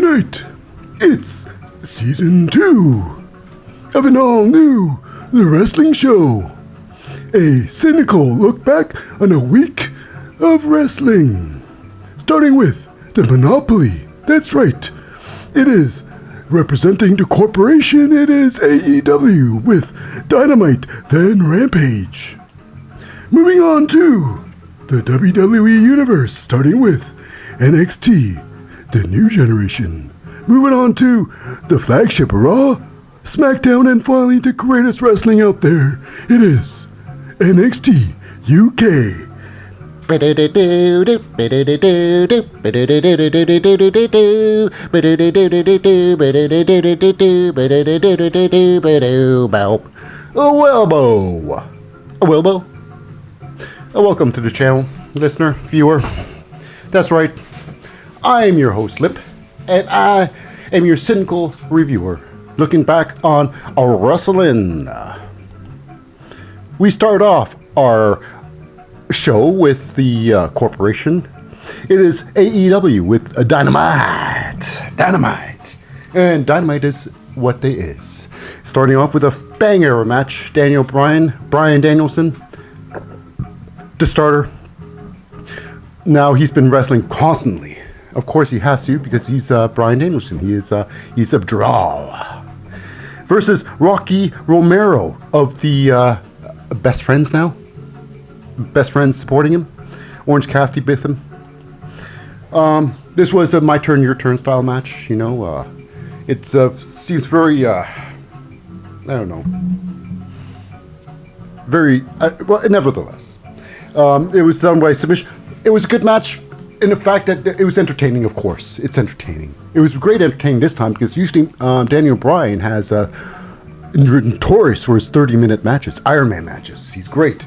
Tonight, it's Season 2 of an all-new The Wrestling Show. A cynical look back on a week of wrestling. Starting with the Monopoly. That's right. It is representing the corporation. It is AEW with Dynamite, then Rampage. Moving on to the WWE Universe, starting with NXT, the New Generation. Moving on to the flagship Raw, SmackDown, and finally the greatest wrestling out there. It is NXT UK. Welcome to the channel, listener, viewer. That's right, I am your host, Lip, and I am your cynical reviewer, looking back on our wrestling. We start off our show with the corporation. It is AEW with Dynamite, and Dynamite is what they is. Starting off with a bang-era match. BRYAN Danielson, the starter. Now he's been wrestling constantly. Of course he has to, because he's BRYAN Danielson. He's a draw. Versus Rocky Romero of the Best Friends now. Best Friends supporting him. Orange Cassidy with him. This was a my turn, your turn style match. You know, it seems very, I don't know. Very, well, nevertheless. It was done by submission. It was a good match in the fact that it was entertaining, of course. It's entertaining. It was great entertaining this time because usually Daniel Bryan has notorious for his 30-minute matches, Iron Man matches. He's great.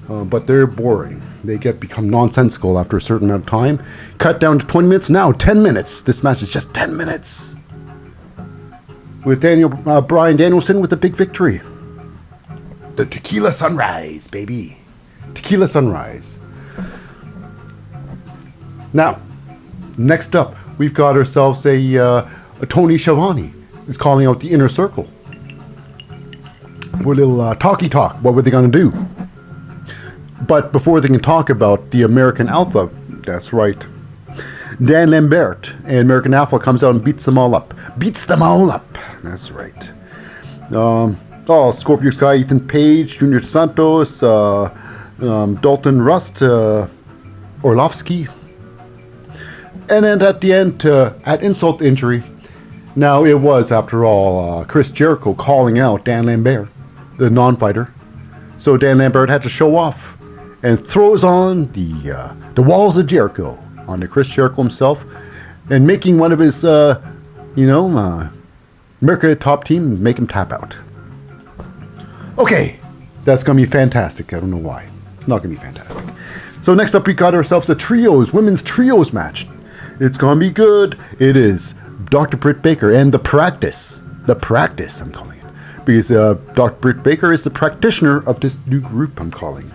But they're boring. They become nonsensical after a certain amount of time. Cut down to 20 minutes. Now 10 minutes. This match is just 10 minutes. With BRYAN Danielson with a big victory. The Tequila Sunrise, baby. Tequila Sunrise. Now, next up, we've got ourselves a Tony Schiavone. He's calling out the Inner Circle. For a little talky talk. What were they going to do? But before they can talk about the American Alpha, that's right, Dan Lambert and American Alpha comes out and beats them all up. That's right. Scorpio Sky, Ethan Page, Junior Santos, Dalton Rust, Orlovsky. And then at the end, at insult to injury, now it was, after all, Chris Jericho calling out Dan Lambert, the non-fighter. So Dan Lambert had to show off and throws on the walls of Jericho onto Chris Jericho himself, and making one of his, America top team make him tap out. Okay, that's going to be fantastic. I don't know why. It's not going to be fantastic. So next up, we got ourselves a women's trios match. It's going to be good. It is Dr. Britt Baker and The Practice, I'm calling it. Because Dr. Britt Baker is the practitioner of this new group I'm calling.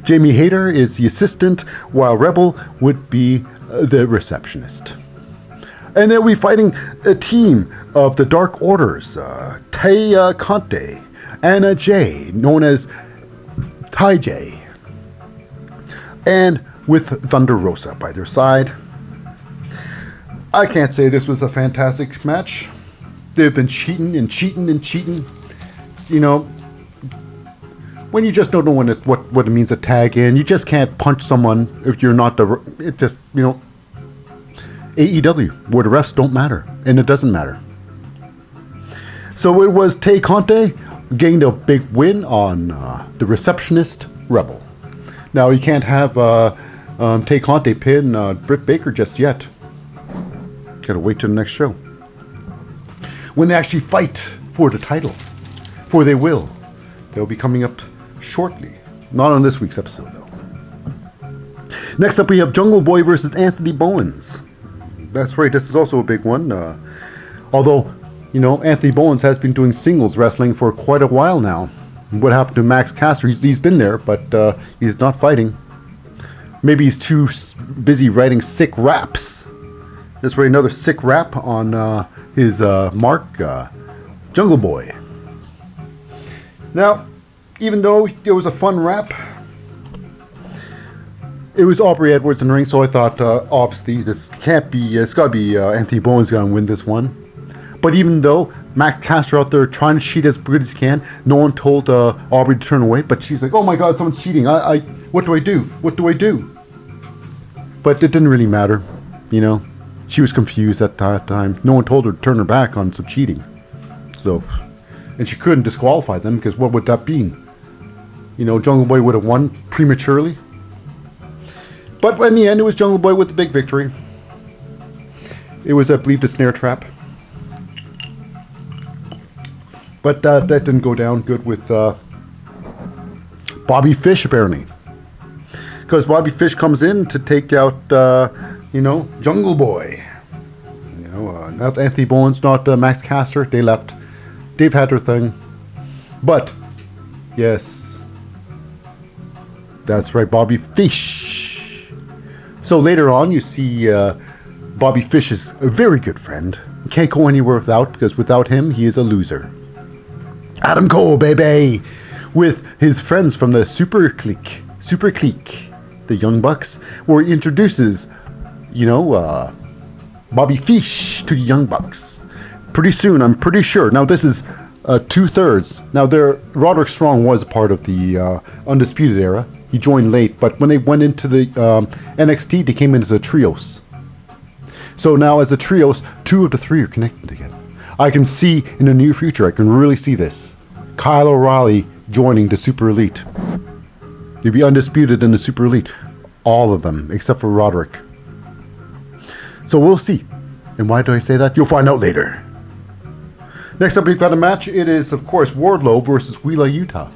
Jamie Hayter is the assistant, while Rebel would be the receptionist. And then we're fighting a team of the Dark Orders, Tay Conte, Anna Jay, known as Ty J, and with Thunder Rosa by their side. I can't say this was a fantastic match. They've been cheating. You know, when you just don't know what it means to tag in, you just can't punch someone if you're not it just, AEW, where the refs don't matter, and it doesn't matter. So it was Tay Conte gained a big win on the receptionist Rebel. Now you can't have Tay Conte pin Britt Baker just yet. Gotta wait till the next show, when they actually fight for the title, for they will. They'll be coming up shortly. Not on this week's episode, though. Next up, we have Jungle Boy versus Anthony Bowens. That's right, this is also a big one. Although, Anthony Bowens has been doing singles wrestling for quite a while now. What happened to Max Caster? He's been there, but he's not fighting. Maybe he's too busy writing sick raps That's right, another sick rap on his mark, Jungle Boy. Now, even though it was a fun rap, it was Aubrey Edwards in the ring, so I thought, obviously, this can't be, it's got to be Anthony Bowens going to win this one. But even though Max Caster out there trying to cheat as good as he can, no one told Aubrey to turn away, but she's like, oh my god, someone's cheating, what do I do? What do I do? But it didn't really matter, you know. She was confused at that time. No one told her to turn her back on some cheating. So, and she couldn't disqualify them, because what would that be? You know, Jungle Boy would have won prematurely. But in the end, it was Jungle Boy with the big victory. It was, I believe, the snare trap. But that didn't go down good with Bobby Fish, apparently. Because Bobby Fish comes in to take out, you know, Jungle Boy. You know, not Anthony Bowens, not Max Caster. They left. They've had their thing. But, yes. That's right, Bobby Fish. So later on, you see Bobby Fish is a very good friend. He can't go anywhere without, because without him, he is a loser. Adam Cole, baby, with his friends from the Super Clique, the Young Bucks, where he introduces, you know, Bobby Fish to the Young Bucks. Pretty soon, I'm pretty sure. Now, this is 2/3. Now, Roderick Strong was a part of the Undisputed Era. He joined late, but when they went into the NXT, they came in as a trios. So now, as a trios, 2 of the 3 are connected again. I can see in the near future, I can really see this. Kyle O'Reilly joining the Super Elite. You'll be undisputed in the Super Elite. All of them, except for Roderick. So we'll see. And why do I say that? You'll find out later. Next up, we've got a match. It is, of course, Wardlow versus Wheeler Yuta.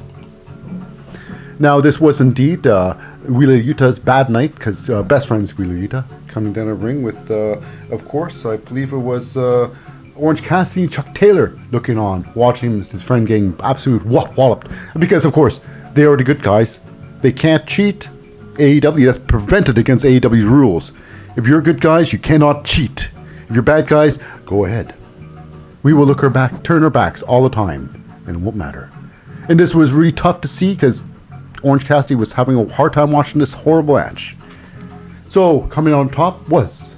Now, this was indeed Wheeler Yuta's bad night, because best friends Wheeler Yuta coming down the ring with, of course, I believe it was Orange Cassidy and Chuck Taylor looking on, watching his friend getting absolutely walloped. Because, of course, they are the good guys. They can't cheat. AEW, that's prevented against AEW's rules. If you're good guys, you cannot cheat. If you're bad guys, go ahead. We will look her back, turn our backs all the time, and it won't matter. And this was really tough to see, because Orange Cassidy was having a hard time watching this horrible match. So, coming on top was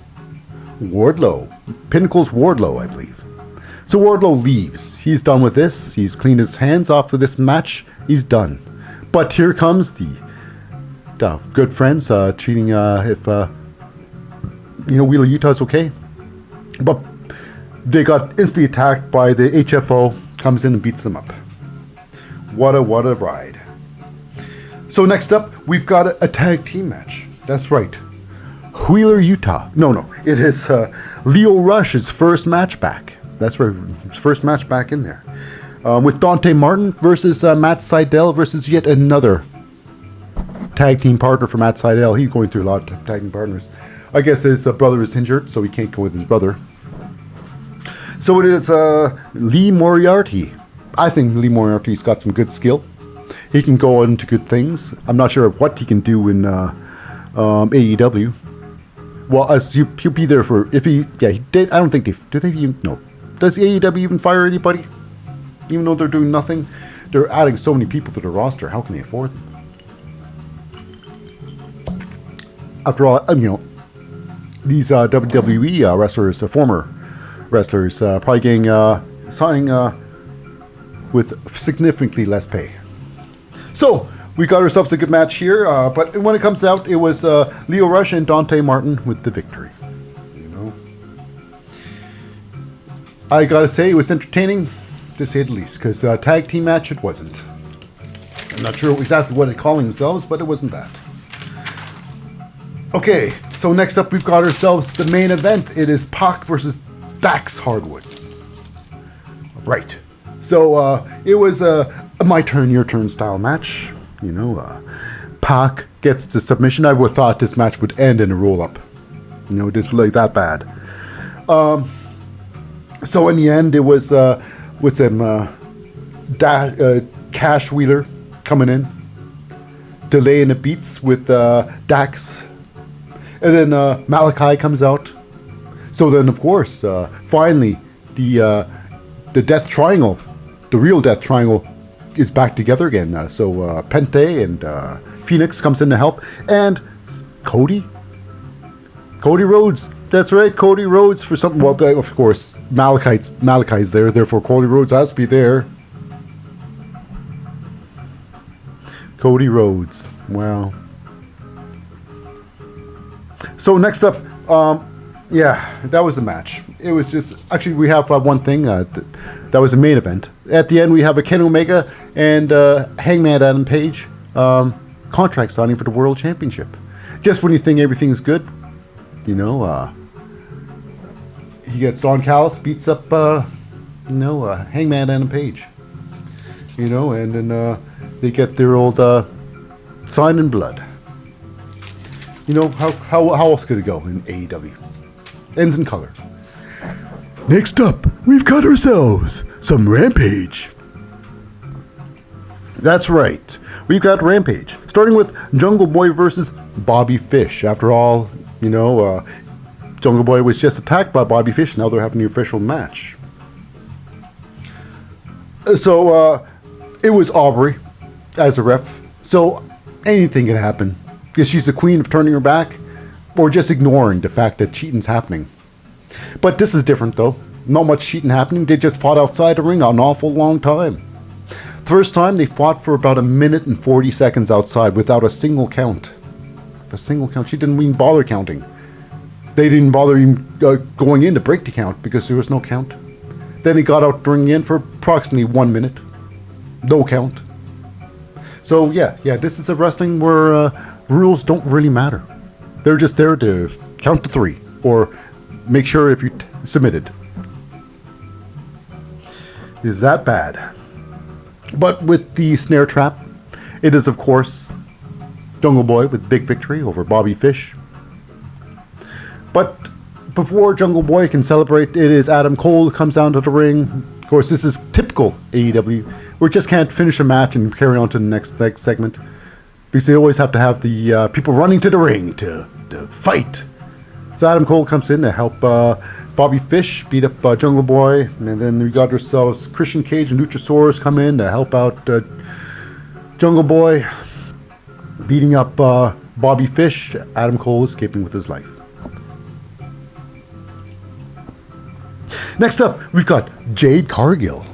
Wardlow. Pinnacle's Wardlow, I believe. So Wardlow leaves. He's done with this. He's cleaned his hands off of this match. He's done. But here comes the good friends treating if you know, Wheeler Yuta's okay. But they got instantly attacked by the HFO. Comes in and beats them up. What a ride. So next up, we've got a tag team match. That's right. Wheeler Yuta. No. It is Leo Rush's first match back. That's right. His first match back in there. With Dante Martin versus Matt Sydal versus yet another tag team partner for Matt Sydal. He's going through a lot of tag team partners. I guess his brother is injured, so he can't go with his brother. So it is Lee Moriarty. I think Lee Moriarty's got some good skill. He can go into good things. I'm not sure what he can do in AEW. Well, as he'll be there for if he. Yeah, he did. I don't think do they even no. Does AEW even fire anybody? Even though they're doing nothing, they're adding so many people to the roster. How can they afford them? After all, you know, these WWE wrestlers, former wrestlers, probably getting signing with significantly less pay. So we got ourselves a good match here, but when it comes out, it was Leo Rush and Dante Martin with the victory. You know, I gotta say it was entertaining, to say the least, because tag team match it wasn't. I'm not sure exactly what they're calling themselves, but it wasn't that. Okay, so next up we've got ourselves the main event. It is Pac versus Dax Hardwood. Right. So it was a my turn, your turn style match. You know, Pac gets the submission. I would have thought this match would end in a roll up. You know, this was like that bad. So in the end, it was with some Cash Wheeler coming in, delaying the beats with Dax. And then Malachi comes out, So then, of course, finally, the Death Triangle, the real Death Triangle, is back together again. So Pente and Phoenix comes in to help, and Cody Rhodes. That's right, Cody Rhodes for something. Well, of course, Malachi's there, therefore Cody Rhodes has to be there. Cody Rhodes. Wow. So next up, yeah, that was the match. It was just, actually, we have one thing. That was the main event. At the end, we have a Kenny Omega and Hangman Adam Page contract signing for the World Championship. Just when you think everything's good, you know, he gets Don Callis, beats up, Hangman Adam Page. You know, and then they get their old sign in blood. You know, how else could it go in AEW? Ends in color. Next up, we've got ourselves some Rampage. That's right. We've got Rampage. Starting with Jungle Boy versus Bobby Fish. After all, you know, Jungle Boy was just attacked by Bobby Fish. Now they're having the official match. So, it was Aubrey as a ref. So, anything can happen. Because she's the queen of turning her back, or just ignoring the fact that cheating's happening. But this is different, though. Not much cheating happening. They just fought outside the ring an awful long time. First time, they fought for about 1 minute and 40 seconds outside without a single count. With a single count. She didn't even bother counting. They didn't bother even going in to break the count because there was no count. Then he got out the ring in for approximately 1 minute. No count. So yeah, this is a wrestling where rules don't really matter. They're just there to count to 3 or make sure if you submitted. Is that bad? But with the snare trap, it is of course Jungle Boy with big victory over Bobby Fish. But before Jungle Boy can celebrate, it is Adam Cole who comes down to the ring. Of course, this is typical AEW. We just can't finish a match and carry on to the next segment. Because they always have to have the people running to the ring to fight. So Adam Cole comes in to help Bobby Fish beat up Jungle Boy. And then we got ourselves Christian Cage and Luchasaurus come in to help out Jungle Boy. Beating up Bobby Fish. Adam Cole escaping with his life. Next up, we've got Jade Cargill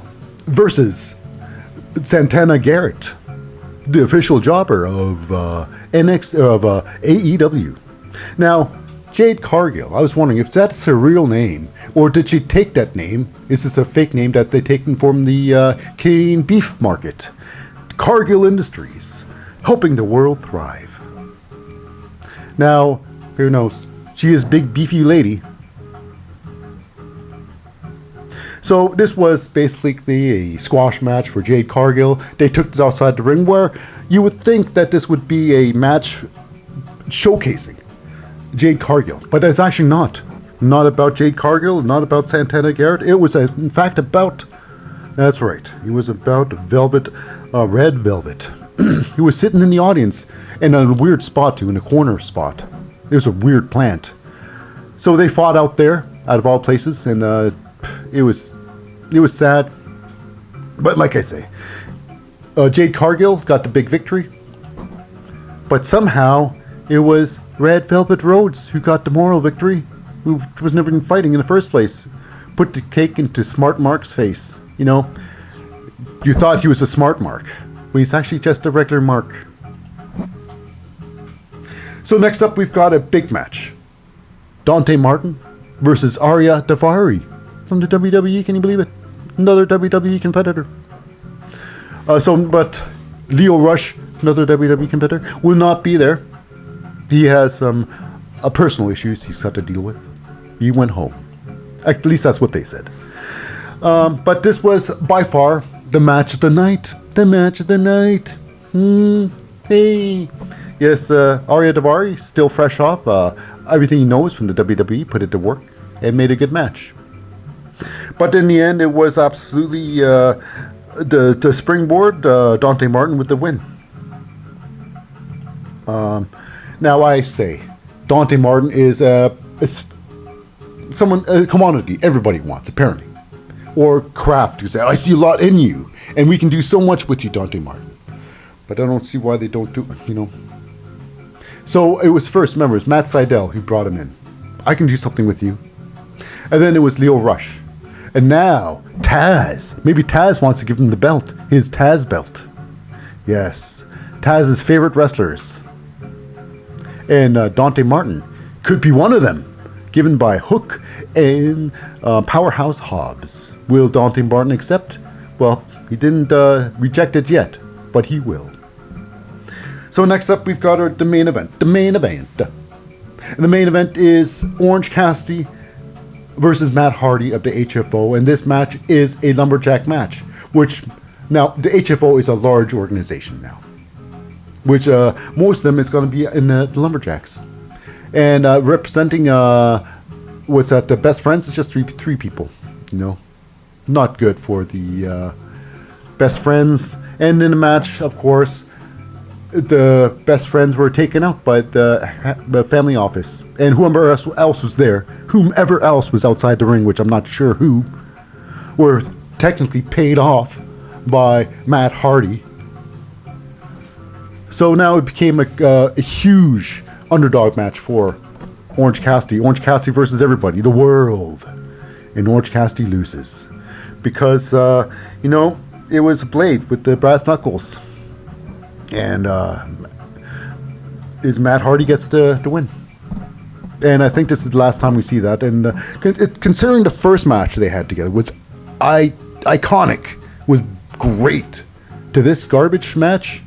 versus Santana Garrett, the official jobber of AEW. Now, Jade Cargill, I was wondering if that's her real name, or did she take that name? Is this a fake name that they've taken from the Canadian beef market? Cargill Industries, helping the world thrive. Now, who knows? She is big beefy lady. So this was basically a squash match for Jade Cargill. They took this outside the ring where you would think that this would be a match showcasing Jade Cargill. But it's actually not. Not about Jade Cargill, not about Santana Garrett. It was, in fact, about... That's right. It was about Velvet, Red Velvet. He was sitting in the audience in a weird spot too, in a corner spot. It was a weird plant. So they fought out there, out of all places, and it was sad. But like I say, Jade Cargill got the big victory. But somehow it was Red Velvet Rhodes who got the moral victory, who was never even fighting in the first place. Put the cake into Smart Mark's face. You know, you thought he was a smart Mark. Well, he's actually just a regular Mark. So next up, we've got a big match. Dante Martin versus Arya Daivari from the WWE. Can you believe it? Another WWE competitor. But Lio Rush, another WWE competitor, will not be there. He has some personal issues he's got to deal with. He went home. At least that's what they said. But this was by far the match of the night. The match of the night. Hey. Yes, Arya Daivari, still fresh off. Everything he knows from the WWE, put it to work, and made a good match. But in the end, it was absolutely the springboard, Dante Martin with the win. Now I say, Dante Martin is someone, a commodity everybody wants, apparently. Or craft, to say, I see a lot in you, and we can do so much with you, Dante Martin. But I don't see why they don't do it, you know. So it was first, remember, it's Matt Sydal who brought him in. I can do something with you. And then it was Leo Rush. And now, Taz. Maybe Taz wants to give him the belt, his Taz belt. Yes, Taz's favorite wrestlers. And Dante Martin could be one of them, given by Hook and Powerhouse Hobbs. Will Dante Martin accept? Well, he didn't reject it yet, but he will. So next up, we've got the main event. The main event. And the main event is Orange Cassidy versus Matt Hardy of the HFO. And this match is a lumberjack match, which now the HFO is a large organization now, which most of them is going to be in the lumberjacks. And representing the best friends is just three people, you know, not good for the best friends. And in the match, of course, the best friends were taken out by the family office, and whoever else was there, whomever else was outside the ring, which I'm not sure who, were technically paid off by Matt Hardy. So now it became a huge underdog match for Orange Cassidy. Orange Cassidy versus everybody, the world. And Orange Cassidy loses. Because, you know, it was a blade with the brass knuckles. And Matt Hardy gets to win. And I think this is the last time we see that. And considering the first match they had together was iconic, was great, to this garbage match,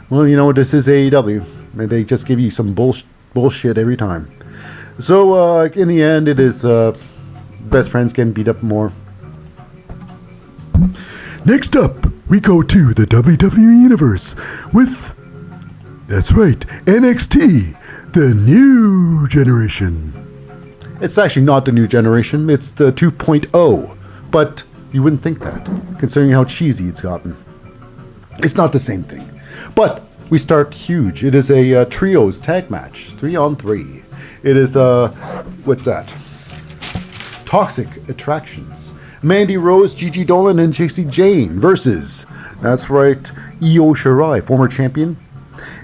well, you know, this is AEW. They just give you some bullshit every time. So, in the end, it is best friends getting beat up more. Next up, we go to the WWE Universe with, that's right, NXT, the new generation. It's actually not the new generation, it's the 2.0, but you wouldn't think that, considering how cheesy it's gotten. It's not the same thing. But we start huge. It is a trios tag match, 3-on-3. It is, what's that? Toxic Attractions. Mandy Rose, Gigi Dolan, and JC Jane versus, that's right, Io Shirai, former champion,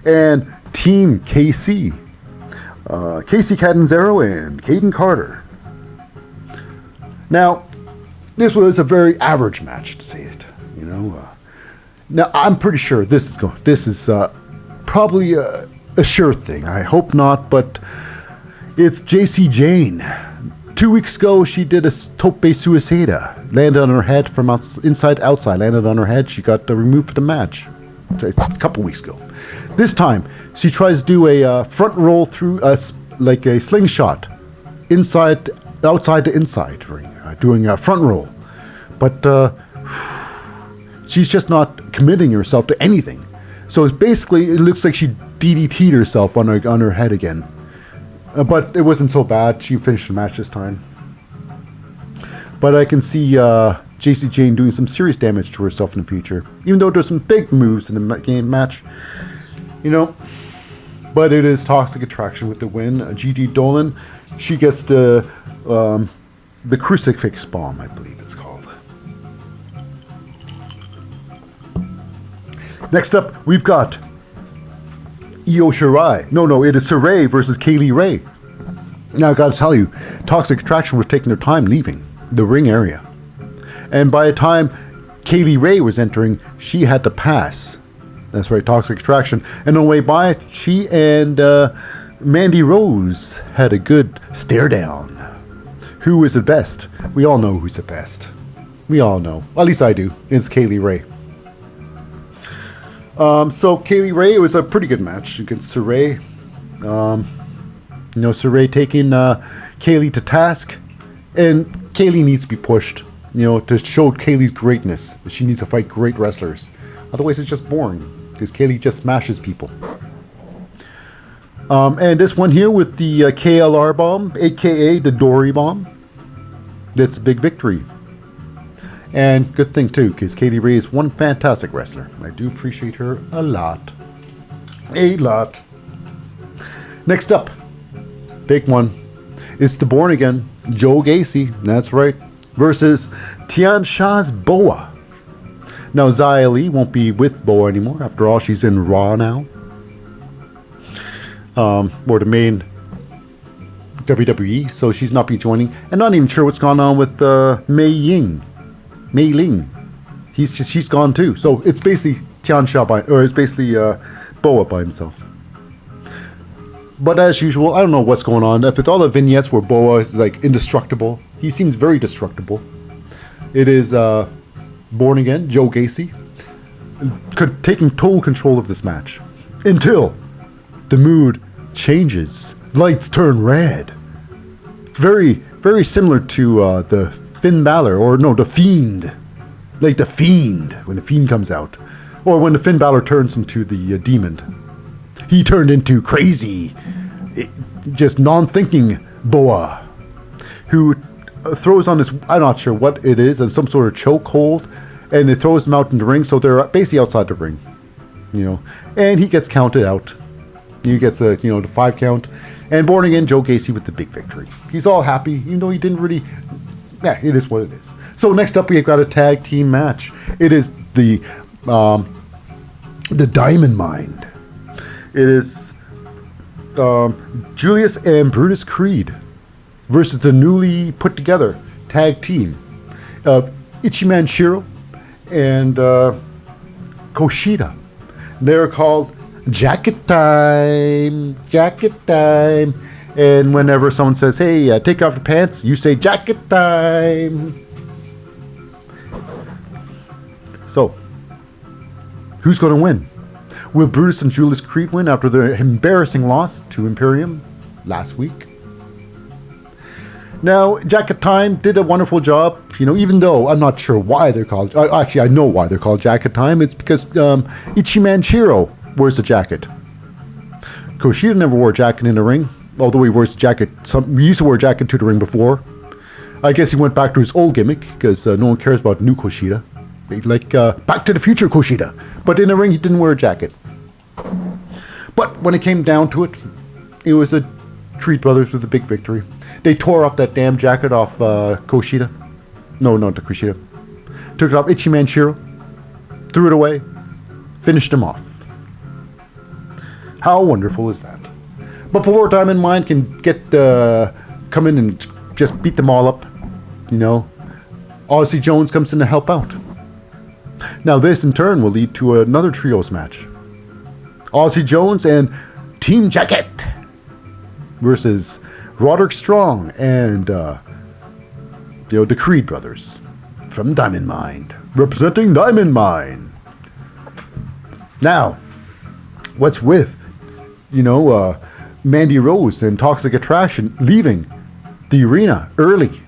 and Team KC. Casey Catanzaro and Caden Carter. Now, this was a very average match, to say it, you know. Now, I'm pretty sure this is probably a sure thing. I hope not, but it's JC Jane. 2 weeks ago, she did a tope suicida. Landed on her head from inside to outside. Landed on her head. She got removed from the match a couple weeks ago. This time, she tries to do a front roll through like a slingshot, outside to inside ring, doing a front roll. But she's just not committing herself to anything. So basically, it looks like she DDT'd herself on her head again. But it wasn't so bad. She finished the match this time. But I can see JC Jane doing some serious damage to herself in the future. Even though there's some big moves in the game match. You know. But it is Toxic Attraction with the win. Gigi Dolan, she gets the Crucifix Bomb, I believe it's called. Next up, we've got Io Shirai. No, it is Saray versus Kaylee Ray. Now, I gotta tell you, Toxic Attraction was taking their time leaving the ring area. And by the time Kaylee Ray was entering, she had to pass. That's right, Toxic Attraction. And on the way by, she and Mandy Rose had a good stare down. Who is the best? We all know who's the best. We all know. At least I do. It's Kaylee Ray. So Kaylee Ray, it was a pretty good match against Saray. Saray taking Kaylee to task, and Kaylee needs to be pushed, to show Kaylee's greatness. She needs to fight great wrestlers. Otherwise, it's just boring, because Kaylee just smashes people. And this one here with the KLR bomb, aka the Dory bomb, that's a big victory. And good thing too, because Kaylee Ray is one fantastic wrestler. I do appreciate her a lot. A lot. Next up, big one. It's the born again Joe Gacy. That's right. Versus Tian Sha's Boa. Now, Xia Li won't be with Boa anymore. After all, she's in Raw now. Or the main WWE, so she's not be joining. And not even sure what's going on with Mei Ling. She's gone too. So it's basically Tian Sha it's basically Boa by himself. But as usual, I don't know what's going on. With all the vignettes where Boa is like indestructible, he seems very destructible. It is born again Joe Gacy taking total control of this match until the mood changes. Lights turn red. It's very, very similar to the Finn Balor, or no, the Fiend. Like the Fiend, when the Fiend comes out. Or when the Finn Balor turns into the demon. He turned into crazy, just non-thinking Boa, who throws on this, I'm not sure what it is, some sort of chokehold, and it throws him out in the ring, so they're basically outside the ring, and he gets counted out. He gets the 5 count, and born again Joe Gacy with the big victory. He's all happy, even though he didn't really, it is what it is. So next up, we've got a tag team match. It is the Diamond Mine. It is Julius and Brutus Creed versus the newly put together tag team of Ichiman Shiro and Kushida. They're called Jacket Time. And whenever someone says, hey, take off your pants, you say Jacket Time. So, who's going to win? Will Brutus and Julius Creed win after their embarrassing loss to Imperium last week? Now, Jacket Time did a wonderful job, even though I'm not sure why they're called... Actually, I know why they're called Jacket Time. It's because Ichiman Shiro wears the jacket. Kushida never wore a jacket in the ring, although he wears a jacket... He used to wear a jacket to the ring before. I guess he went back to his old gimmick, because no one cares about new Kushida. Like Back to the Future Kushida. But in the ring, he didn't wear a jacket. But when it came down to it, it was the Creed brothers with a big victory. They tore off that damn jacket off Kushida. No, not the Kushida. Took it off Ichiman Shiro. Threw it away. Finished him off. How wonderful is that? But before Diamond Mine can come in and just beat them all up, Aussie Jones comes in to help out. Now this in turn will lead to another trios match. Aussie Jones and Team Jacket versus Roderick Strong and the Creed brothers from Diamond Mine, representing Diamond Mine. Now, what's with Mandy Rose and Toxic Attraction leaving the arena early?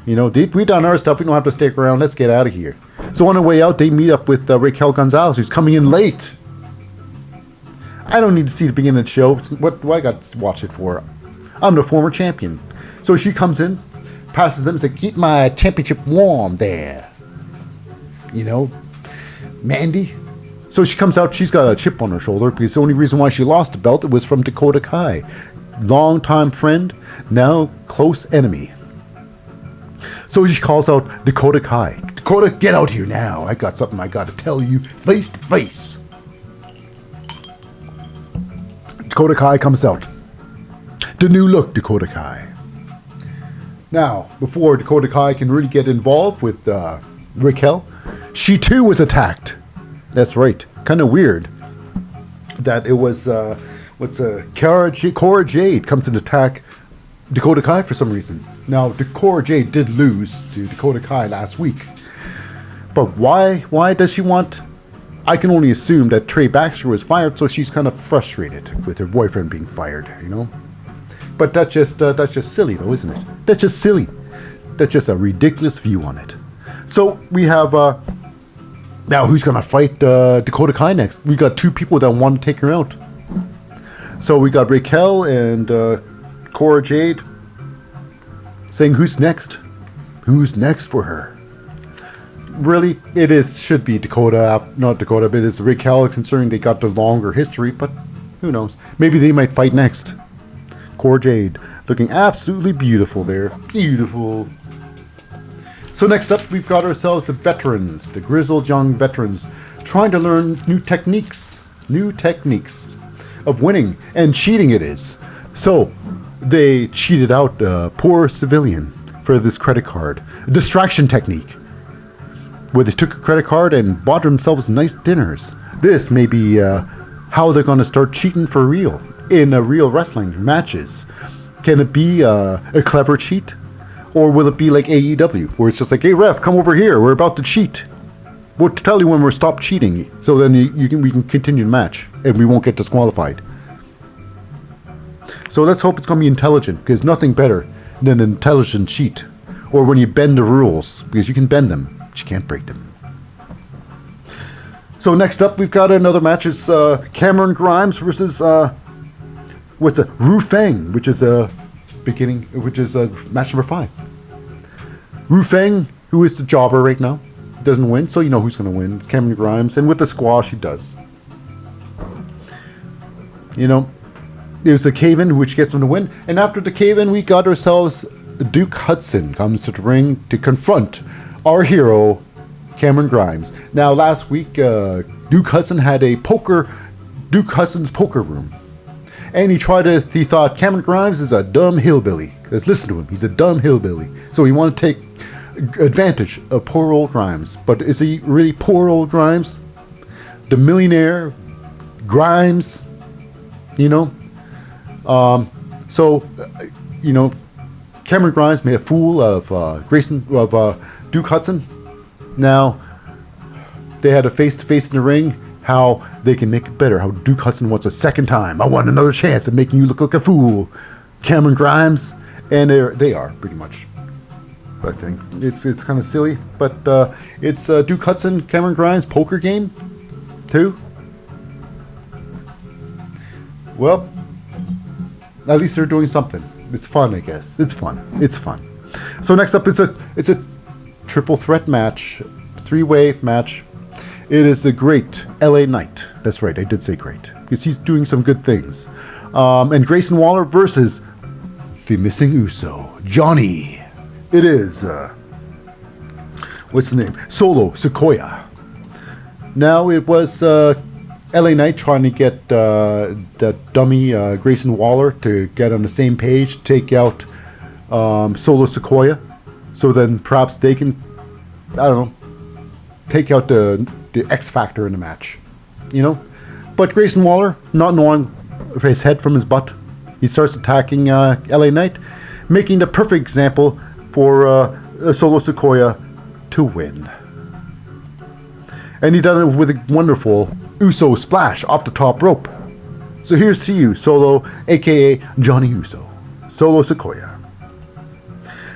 We done our stuff. We don't have to stick around. Let's get out of here. So on the way out, they meet up with Raquel Gonzalez, who's coming in late. I don't need to see the beginning of the show. What do I got to watch it for? I'm the former champion. So she comes in, passes them, says, keep my championship warm there. Mandy. So she comes out, she's got a chip on her shoulder because the only reason why she lost the belt was from Dakota Kai. Longtime friend, now close enemy. So she calls out Dakota Kai. Dakota, get out here now. I got something I got to tell you face to face. Dakota Kai comes out. The new look Dakota Kai. Now, before Dakota Kai can really get involved with Raquel, she too was attacked. That's right. Kind of weird that it was Cora Jade comes to attack Dakota Kai for some reason. Now, Cora Jade did lose to Dakota Kai last week. But why does she want... I can only assume that Trey Baxter was fired, so she's kind of frustrated with her boyfriend being fired, But that's just silly, though, isn't it? That's just silly. That's just a ridiculous view on it. So we have... now, who's going to fight Dakota Kai next? We got two people that want to take her out. So we got Raquel and Cora Jade saying, who's next? Who's next for her? Really, should be Dakota, not Dakota, but it's Raquel, considering they got the longer history, but who knows? Maybe they might fight next. Cora Jade looking absolutely beautiful there. Beautiful. So next up, we've got ourselves the veterans, the grizzled young veterans, trying to learn new techniques of winning, and cheating it is. So they cheated out a poor civilian for this credit card, a distraction technique, where they took a credit card and bought themselves nice dinners. This may be how they're going to start cheating for real in real wrestling matches. Can it be a clever cheat? Or will it be like AEW, where it's just like, hey ref, come over here, we're about to cheat. We'll tell you when we're stopped cheating, so then we can continue the match, and we won't get disqualified. So let's hope it's going to be intelligent, because nothing better than an intelligent cheat. Or when you bend the rules, because you can bend them, but you can't break them. So next up, we've got another match. It's Cameron Grimes versus Ru Feng, which is match number 5. Ru Feng, who is the jobber right now, doesn't win, so you know who's going to win. It's Cameron Grimes, and with the squash, he does. You know, there's the cave-in, which gets him to win, and after the cave-in, we got ourselves Duke Hudson comes to the ring to confront our hero, Cameron Grimes. Now, last week, Duke Hudson had Duke Hudson's poker room. And he thought Cameron Grimes is a dumb hillbilly. Let's listen to him. He's a dumb hillbilly. So he wanted to take advantage of poor old Grimes. But is he really poor old Grimes? The millionaire Grimes, you know? Cameron Grimes made a fool of Duke Hudson. Now, they had a face-to-face in the ring. How they can make it better. How Duke Hudson wants a second time. I want another chance at making you look like a fool, Cameron Grimes. And they are pretty much. I think it's kind of silly, but it's Duke Hudson, Cameron Grimes poker game, too. Well, at least they're doing something. It's fun, I guess. It's fun. So next up, it's a triple threat match, 3-way match. It is the great LA Knight. That's right, I did say great, because he's doing some good things. And Grayson Waller versus the missing Uso, Johnny. It is, what's the name? Solo Sikoa. Now, it was LA Knight trying to get that dummy Grayson Waller to get on the same page, take out Solo Sikoa. So then perhaps they can, I don't know, take out the X factor in the match, you know. But Grayson Waller, not knowing his head from his butt, he starts attacking LA Knight, making the perfect example for Solo Sikoa to win. And he done it with a wonderful Uso splash off the top rope. So here's to you, Solo, aka Johnny Uso, Solo Sikoa.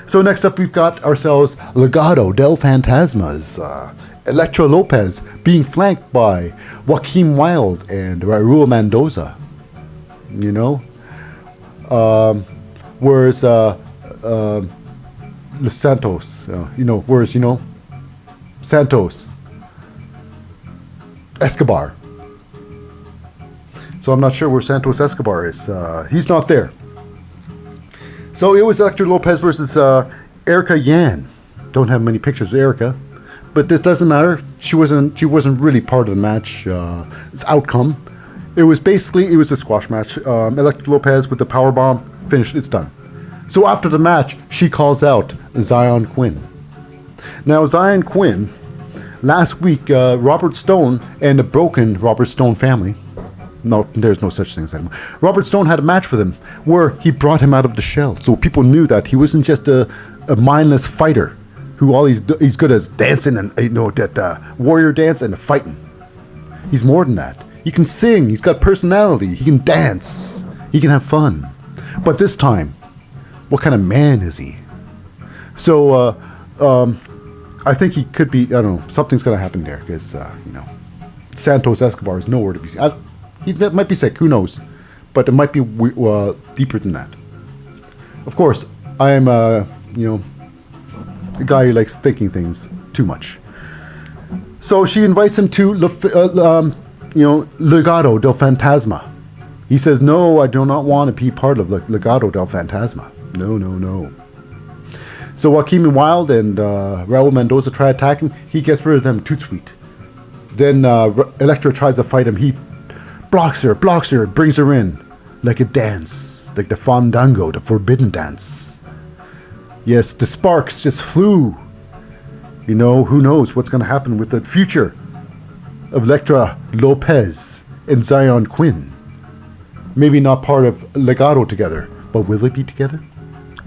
So next up, we've got ourselves Legado del Fantasmas. Elektra Lopez being flanked by Joaquin Wilde and Raul Mendoza. You know? Whereas Los Santos, Santos Escobar. So I'm not sure where Santos Escobar is. He's not there. So it was Elektra Lopez versus Erica Yan. Don't have many pictures of Erica. But this doesn't matter. She wasn't really part of the match. Its outcome. It was a squash match. Elektra Lopez with the powerbomb finished. It's done. So after the match, she calls out Zion Quinn. Now Zion Quinn, last week, Robert Stone and the broken Robert Stone family. No, there's no such thing as that anymore. Robert Stone had a match with him where he brought him out of the shell. So people knew that he wasn't just a mindless fighter who he's good as dancing and that warrior dance and fighting. He's more than that. He can sing. He's got personality. He can dance. He can have fun. But this time, what kind of man is he? So I think he could be. I don't know. Something's gonna happen there because Santos Escobar is nowhere to be seen. He might be sick. Who knows? But it might be deeper than that. Of course, I am a guy who likes thinking things too much. So she invites him to Legado del Fantasma, He says, no, I do not want to be part of Legado del Fantasma. No. So Joaquin Wilde and Raul Mendoza try to attack him. He gets rid of them too sweet. Then Elektra tries to fight him. He blocks her, brings her in like a dance, like the fandango, the forbidden dance. Yes, the sparks just flew. You know, who knows what's going to happen with the future of Elektra Lopez and Zion Quinn. Maybe not part of Legado together, but will they be together?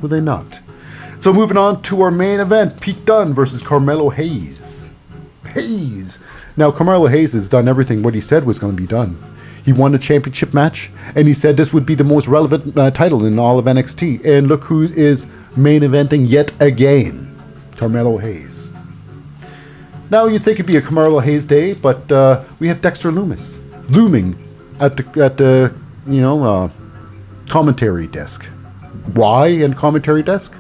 Will they not? So moving on to our main event, Pete Dunne versus Carmelo Hayes. Now, Carmelo Hayes has done everything what he said was going to be done. He won a championship match, and he said this would be the most relevant title in all of NXT. And look who is main eventing yet again, Carmelo Hayes. Now you'd think it'd be a Carmelo Hayes day, but we have Dexter Lumis looming at the commentary desk. Why in commentary desk?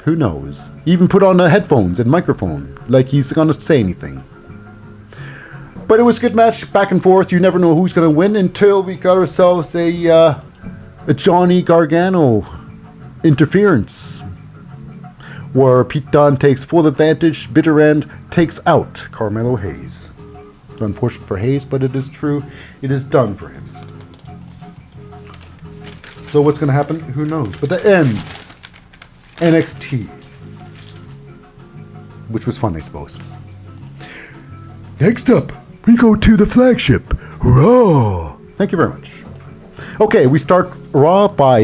Who knows? He even put on headphones and microphone, like he's gonna say anything. But it was a good match, back and forth. You never know who's gonna win until we got ourselves a Johnny Gargano interference, where Pete Dunne takes full advantage. Bitter End takes out Carmelo Hayes. It's unfortunate for Hayes, but it is true. It is done for him. So what's going to happen? Who knows? But that ends NXT, which was fun, I suppose. Next up, we go to the flagship, Raw. Thank you very much. Okay, we start Raw by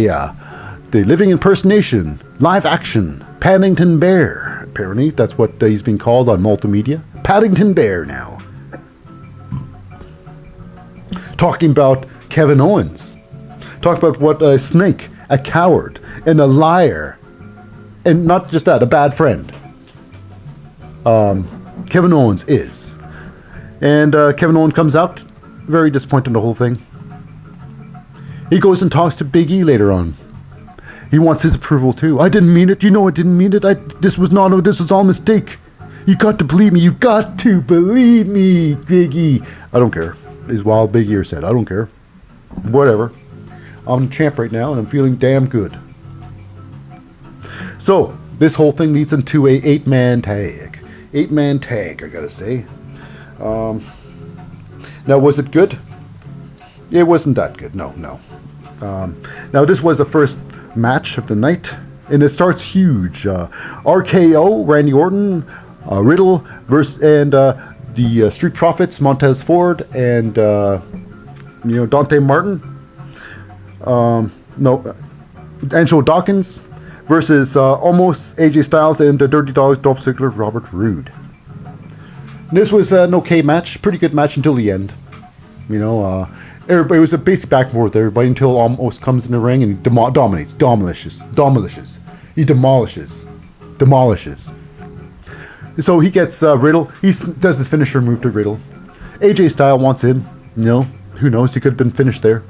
the living impersonation, live action, Paddington Bear. Apparently, that's what he's been called on multimedia. Paddington Bear now. Talking about Kevin Owens. Talk about what a snake, a coward, and a liar. And not just that, a bad friend. Kevin Owens is. And Kevin Owens comes out, very disappointed in the whole thing. He goes and talks to Big E later on. He wants his approval too. I didn't mean it. You know I didn't mean it. This was all a mistake. You got to believe me. You've got to believe me, Big E. I don't care. As Wild Big Ear said, I don't care. Whatever. I'm the champ right now and I'm feeling damn good. So, this whole thing leads into a 8-man tag. 8-man tag, I gotta say. Now, was it good? It wasn't that good. No. Now, this was the first match of the night, and it starts huge. RKO, Randy Orton, Riddle versus the Street Profits, Montez Ford, and Dante Martin. Angelo Dawkins versus almost AJ Styles and the Dirty Dogs, Dolph Ziggler, Robert Roode. This was an okay match, pretty good match until the end. Everybody was a basic back and forth with everybody until almost comes in the ring and demolishes. He demolishes. So he gets Riddle. He does his finisher move to Riddle. AJ Styles wants in. Who knows? He could have been finished there.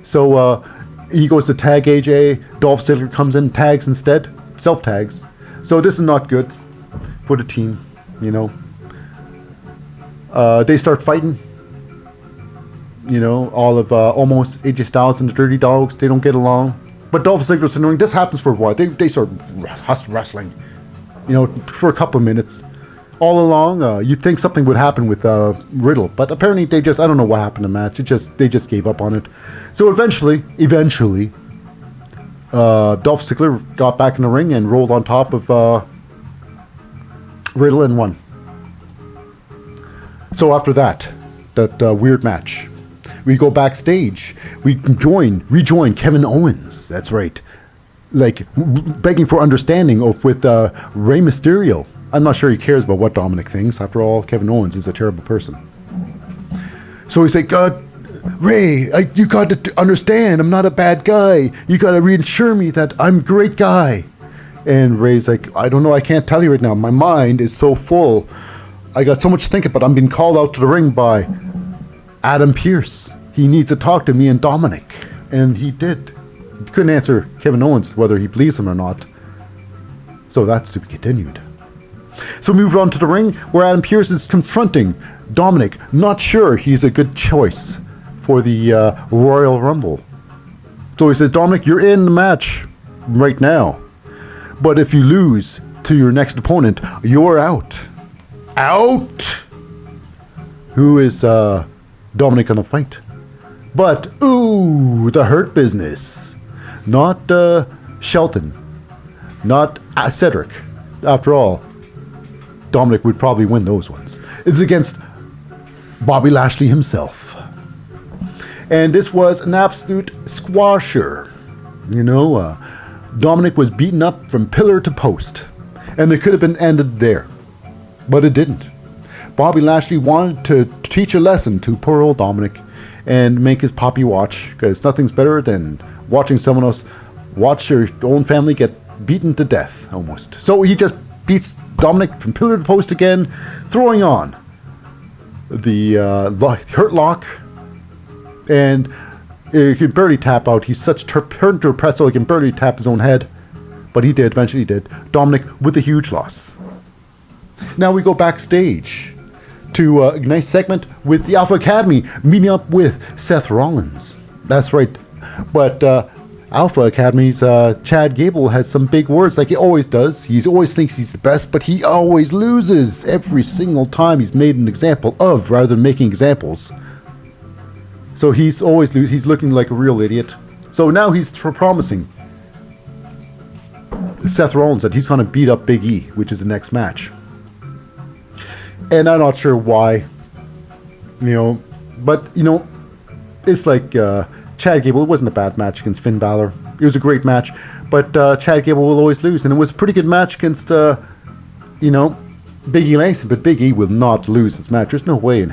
So he goes to tag AJ. Dolph Ziggler comes in, tags instead. Self-tags. So this is not good for the team, They start fighting. All of almost AJ Styles and the Dirty Dogs, they don't get along. But Dolph Ziggler's in the ring. This happens for a while. They start wrestling, for a couple of minutes. All along, you'd think something would happen with Riddle, but apparently I don't know what happened in the match. They just gave up on it. So eventually, Dolph Ziggler got back in the ring and rolled on top of Riddle and won. So after that weird match, we go backstage. We rejoin Kevin Owens. That's right. Begging for understanding with Rey Mysterio. I'm not sure he cares about what Dominic thinks. After all, Kevin Owens is a terrible person. So he's like, Ray, you got to understand, I'm not a bad guy. You got to reassure me that I'm a great guy. And Ray's like, I don't know, I can't tell you right now. My mind is so full. I got so much to think about. I'm being called out to the ring by Adam Pearce. He needs to talk to me and Dominic. And he did. He couldn't answer Kevin Owens whether he believes him or not. So that's to be continued. So we move on to the ring where Adam Pearce is confronting Dominic, not sure he's a good choice for the Royal Rumble. So he says, Dominic, you're in the match right now. But if you lose to your next opponent, you're out. Out! Who is Dominic gonna fight? But, ooh, the Hurt Business. Not Shelton. Not Cedric. After all, Dominic would probably win those ones. It's against Bobby Lashley himself. And this was an absolute squasher. You know, Dominic was beaten up from pillar to post. And it could have been ended there. But it didn't. Bobby Lashley wanted to teach a lesson to poor old Dominic and make his poppy watch, because nothing's better than watching someone else watch your own family get beaten to death, almost. So he just beats Dominic from pillar to post again, throwing on the Hurt Lock, and he can barely tap out. He's such turned to a pretzel, he can barely tap his own head, but he did, eventually did. Dominic with a huge loss. Now we go backstage to a nice segment with the Alpha Academy meeting up with Seth Rollins. That's right. But Alpha Academy's Chad Gable has some big words, like he always does. He always thinks he's the best, but he always loses every single time he's made an example of, rather than making examples. So he's always he's looking like a real idiot. So now he's promising Seth Rollins that he's going to beat up Big E, which is the next match. And I'm not sure why, you know, but, you know, it's like Chad Gable. It wasn't a bad match against Finn Balor. It was a great match, but Chad Gable will always lose. And it was a pretty good match against, you know, Big E Langston, but Big E will not lose this match. There's no way.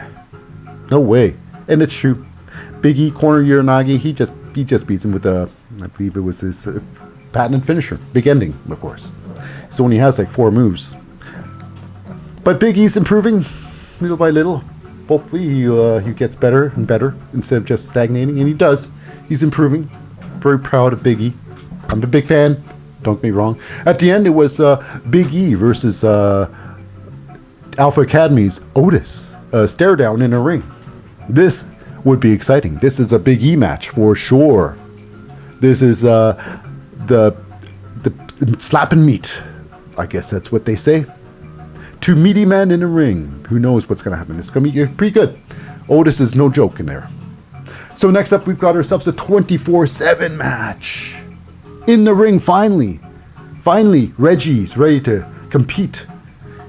No way. And it's true. Big E corner Uranagi, he just beats him with I believe it was his patented finisher. Big ending, of course. So when he has like 4 moves. But Big E's improving little by little. Hopefully he gets better and better instead of just stagnating. And he does. He's improving. Very proud of Big E. I'm a big fan. Don't get me wrong. At the end, it was Big E versus Alpha Academy's Otis. Stare down in a ring. This would be exciting. This is a Big E match for sure. This is the slap and meat. I guess that's what they say. 2 meaty men in a ring. Who knows what's going to happen? It's going to be pretty good. Otis is no joke in there. So next up, we've got ourselves a 24/7 match. In the ring, finally. Finally, Reggie's ready to compete.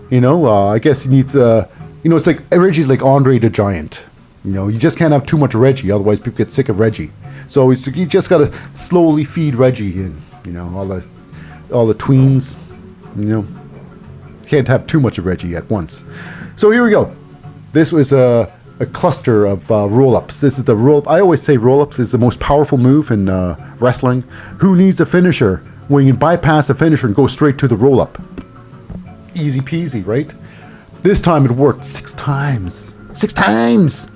You know, I guess he needs, you know, it's like, Reggie's like Andre the Giant. You know, you just can't have too much Reggie, otherwise people get sick of Reggie. So you just got to slowly feed Reggie in, you know, all the tweens, you know. Can't have too much of Reggie at once. So here we go. This was a cluster of roll-ups. This is the roll-up. I always say roll-ups is the most powerful move in wrestling. Who needs a finisher when you can bypass a finisher and go straight to the roll-up? Easy peasy, right? This time it worked 6 times. 6 times!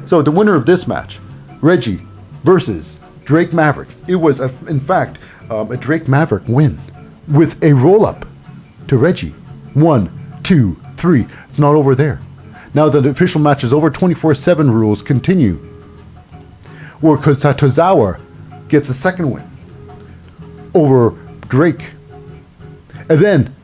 So the winner of this match, Reggie versus Drake Maverick. It was, in fact, a Drake Maverick win with a roll-up to Reggie. 1, 2, 3. It's not over there. Now that the official match is over, 24/7 rules continue. Where Tozawa gets a second win over Drake. And then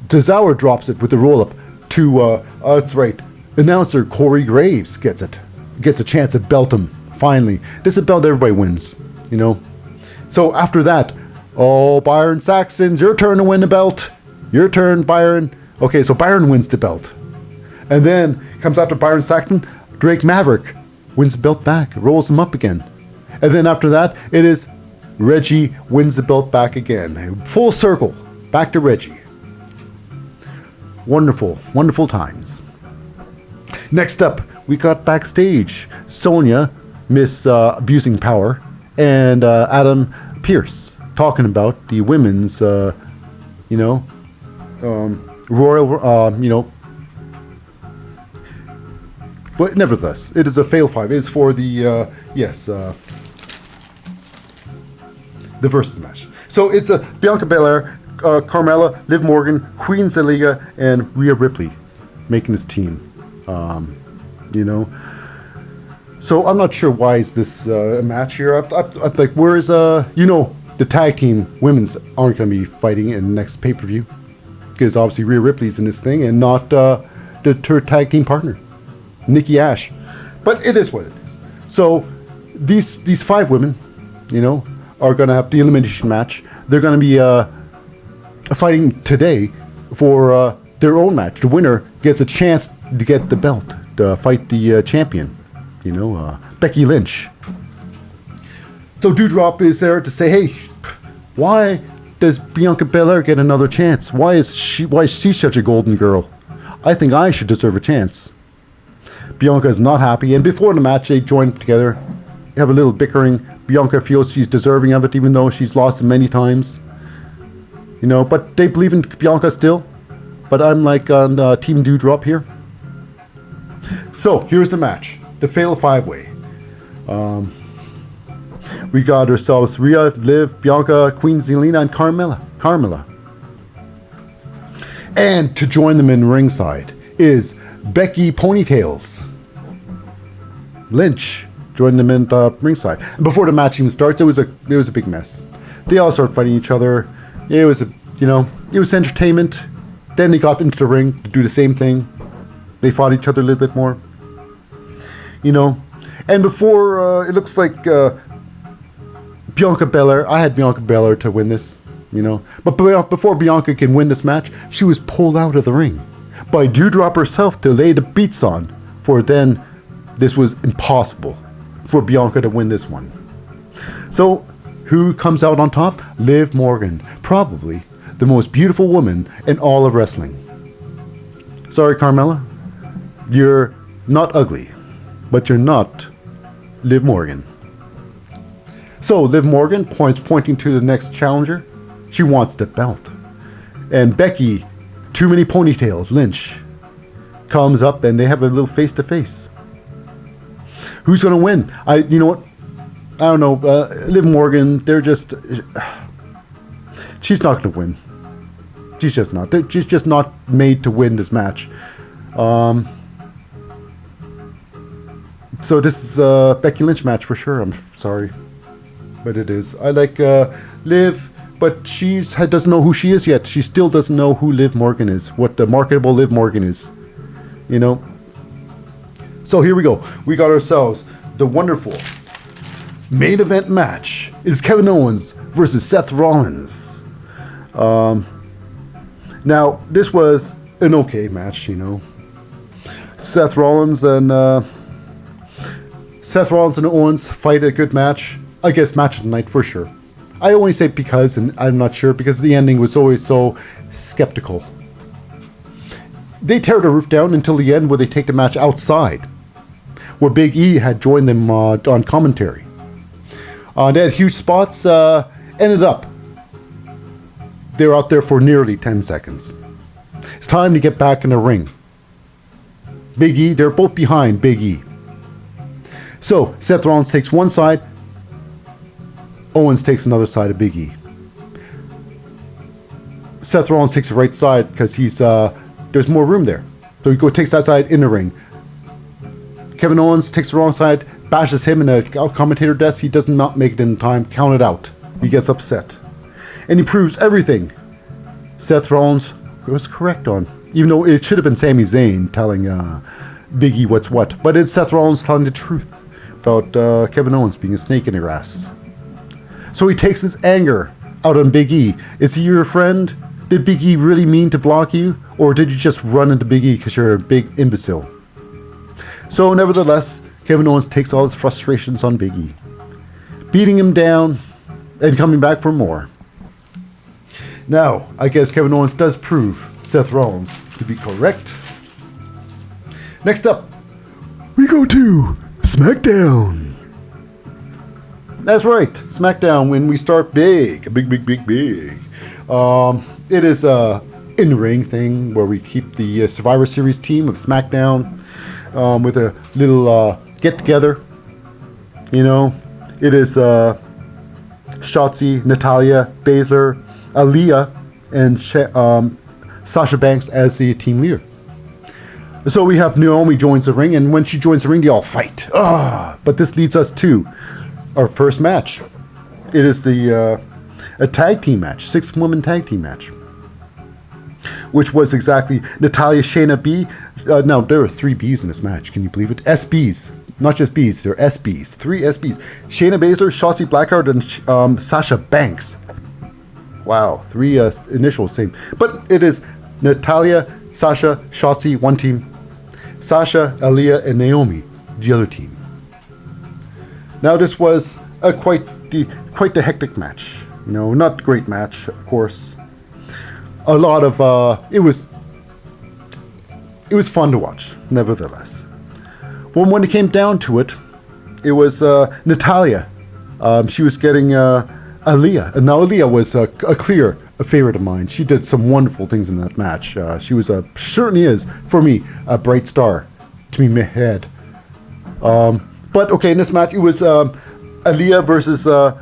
Tozawa drops it with a roll-up to, that's right, announcer Corey Graves gets it. Gets a chance to belt him, finally. This is a belt everybody wins, you know. So after that, oh, Byron Saxton's your turn to win the belt. Your turn, Byron. Okay, so Byron wins the belt. And then comes after Byron Saxton, Drake Maverick wins the belt back, rolls him up again. And then after that, it is Reggie wins the belt back again. Full circle, back to Reggie. Wonderful, wonderful times. Next up, we got backstage. Sonya, Miss Abusing Power, and Adam Pearce talking about the women's, you know, Royal, you know, but nevertheless, it is a fail 5. It is for the, the versus match. So it's a Bianca Belair, Carmella, Liv Morgan, Queen Zelina, and Rhea Ripley making this team. You know, So I'm not sure why is this a match here. I'm like, where's the tag team women's aren't going to be fighting in the next pay-per-view because obviously Rhea Ripley's in this thing and not her tag team partner, Nikki Ash. But it is what it is. So these 5 women, are going to have the elimination match. They're going to be fighting today for their own match. The winner gets a chance to get the belt, to fight the champion, Becky Lynch. So Doudrop is there to say, hey, why does Bianca Belair get another chance? Why is she such a golden girl? I think I should deserve a chance. Bianca is not happy, and before the match, they join together, have a little bickering. Bianca feels she's deserving of it, even though she's lost it many times. But they believe in Bianca still. But I'm like on Team Doudrop here. So here's the match, the Fatal 5-Way. We got ourselves Rhea, Liv, Bianca, Queen Zelina, and Carmella. And to join them in ringside is Becky Ponytails Lynch. Joined them in ringside. And before the match even starts, it was a big mess. They all started fighting each other. It was it was entertainment. Then they got into the ring to do the same thing. They fought each other a little bit more. And before it looks like Bianca Belair, I had Bianca Belair to win this, But before Bianca can win this match, she was pulled out of the ring by Doudrop herself to lay the beats on. For then, this was impossible for Bianca to win this one. So, who comes out on top? Liv Morgan, probably the most beautiful woman in all of wrestling. Sorry, Carmella, you're not ugly, but you're not Liv Morgan. So Liv Morgan pointing to the next challenger. She wants the belt. And Becky, too many ponytails, Lynch, comes up and they have a little face-to-face. Who's going to win? You know what? I don't know. Liv Morgan, she's not going to win. She's just not. She's just not made to win this match. So this is a Becky Lynch match for sure. I'm sorry, but it is. I like Liv, but she doesn't know who she is yet. She still doesn't know who Liv Morgan is, what the marketable Liv Morgan is. So here we go. We got ourselves the wonderful main event match. It's Kevin Owens versus Seth Rollins. Now, this was an okay match, Seth Rollins and Owens fight a good match. I guess match of the night for sure. I only say because, and I'm not sure, because the ending was always so skeptical. They tear the roof down until the end where they take the match outside, where Big E had joined them on commentary. They had huge spots. Ended up, they were out there for nearly 10 seconds. It's time to get back in the ring. Big E, they're both behind Big E. So, Seth Rollins takes one side, Owens takes another side of Big E. Seth Rollins takes the right side because there's more room there. So he takes that side in the ring. Kevin Owens takes the wrong side, bashes him in a commentator desk. He does not make it in time, counted out. He gets upset. And he proves everything Seth Rollins was correct on. Even though it should have been Sami Zayn telling Big E what's what. But it's Seth Rollins telling the truth about Kevin Owens being a snake in the grass. So he takes his anger out on Big E. Is he your friend? Did Big E really mean to block you? Or did you just run into Big E because you're a big imbecile? So nevertheless, Kevin Owens takes all his frustrations on Big E, beating him down and coming back for more. Now, I guess Kevin Owens does prove Seth Rollins to be correct. Next up, we go to SmackDown. That's right, SmackDown, when we start big. It is a in-ring thing where we keep the Survivor Series team of SmackDown with a little get-together. It is Shotzi, Natalya, Baszler, Aaliyah, and Sasha Banks as the team leader. So we have Naomi joins the ring, and when she joins the ring, they all fight. But this leads us to our first match. It is a tag team match, 6-woman tag team match, which was exactly Natalya, Shayna B. No, there were 3 B's in this match. Can you believe it? SBs, not just B's. They're SBs. 3 SBs. Shayna Baszler, Shotzi Blackheart, and Sasha Banks. Wow, 3 initials, same. But it is Natalya, Sasha, Shotzi, one team. Sasha, Aaliyah, and Naomi, the other team. Now this was a quite the hectic match. You know, not a great match, of course. A lot of it was fun to watch, nevertheless. When it came down to it, it was Natalya. She was getting Aaliyah, and now Aaliyah was a clear favorite of mine. She did some wonderful things in that match. She was certainly is for me a bright star to me ahead. But okay, in this match it was Aaliyah versus of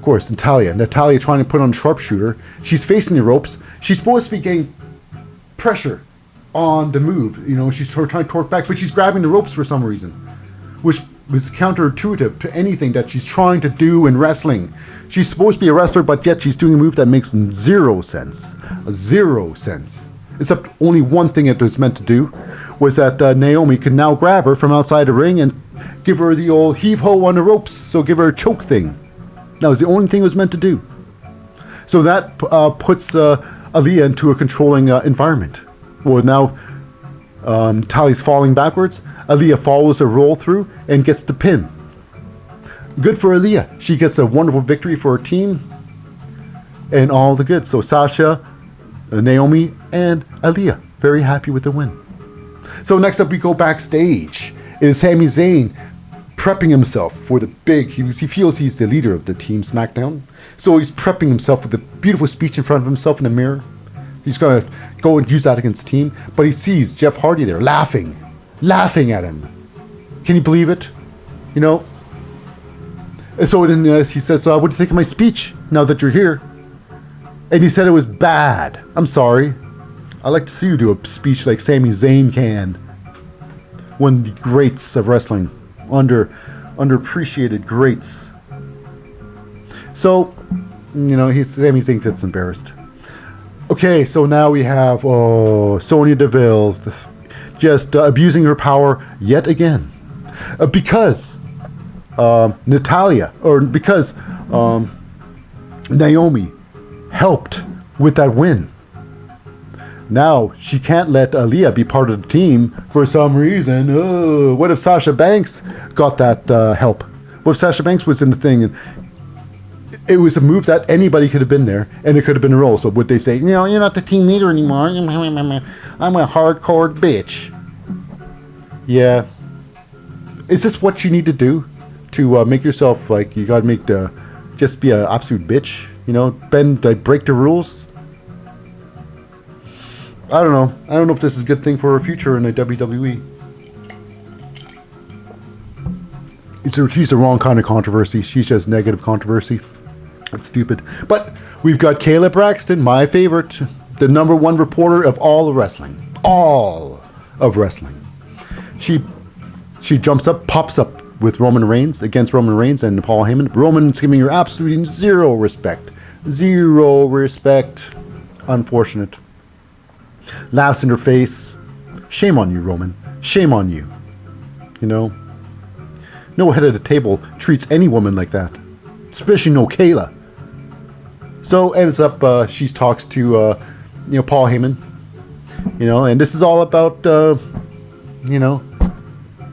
course Natalya. Natalya trying to put on a sharpshooter. She's facing the ropes. She's supposed to be getting pressure on the move. You know, she's trying to torque back, but she's grabbing the ropes for some reason, which was counterintuitive to anything that she's trying to do in wrestling. She's supposed to be a wrestler, but yet she's doing a move that makes 0 sense. 0 sense. Except only one thing it was meant to do was that Naomi could now grab her from outside the ring and give her the old heave-ho on the ropes, so give her a choke thing. That was the only thing it was meant to do. So that puts Aaliyah into a controlling environment. Well, now Tally's falling backwards. Aaliyah follows a roll through and gets the pin. Good for Aaliyah. She gets a wonderful victory for her team and all the good. So Sasha, Naomi, and Aaliyah very happy with the win. So next up we go backstage. It is Sami Zayn prepping himself for the big, he feels he's the leader of the team SmackDown. So he's prepping himself with a beautiful speech in front of himself in the mirror. He's going to go and use that against the team. But he sees Jeff Hardy there laughing at him. Can you believe it? You know? And so then he says, what do you think of my speech now that you're here? And he said it was bad. I'm sorry. I'd like to see you do a speech like Sami Zayn can. One of the greats of wrestling. Underappreciated greats. So, you know, Sami Zayn gets embarrassed. Okay, so now we have Sonya Deville just abusing her power yet again. Because Natalya, or because Naomi helped with that win. Now she can't let Aaliyah be part of the team for some reason. What if Sasha Banks got that help? What if Sasha Banks was in the thing and it was a move that anybody could have been there, and it could have been a role. So would they say, you know, you're not the team leader anymore. I'm a hardcore bitch. Yeah. Is this what you need to do to make yourself like you got to make just be an absolute bitch? You know, break the rules. I don't know. I don't know if this is a good thing for her future in the WWE. She's the wrong kind of controversy. She's just negative controversy. That's stupid. But we've got Kayla Braxton, my favorite, the #1 reporter of all of wrestling. All of wrestling. She jumps up, pops up with Roman Reigns, against Roman Reigns and Paul Heyman. Roman's giving her absolutely zero respect. Zero respect. Unfortunate. Laughs in her face. Shame on you, Roman. Shame on you. You know? No head of the table treats any woman like that. Especially no Kayla. So ends up, she talks to, Paul Heyman. You know, and this is all about,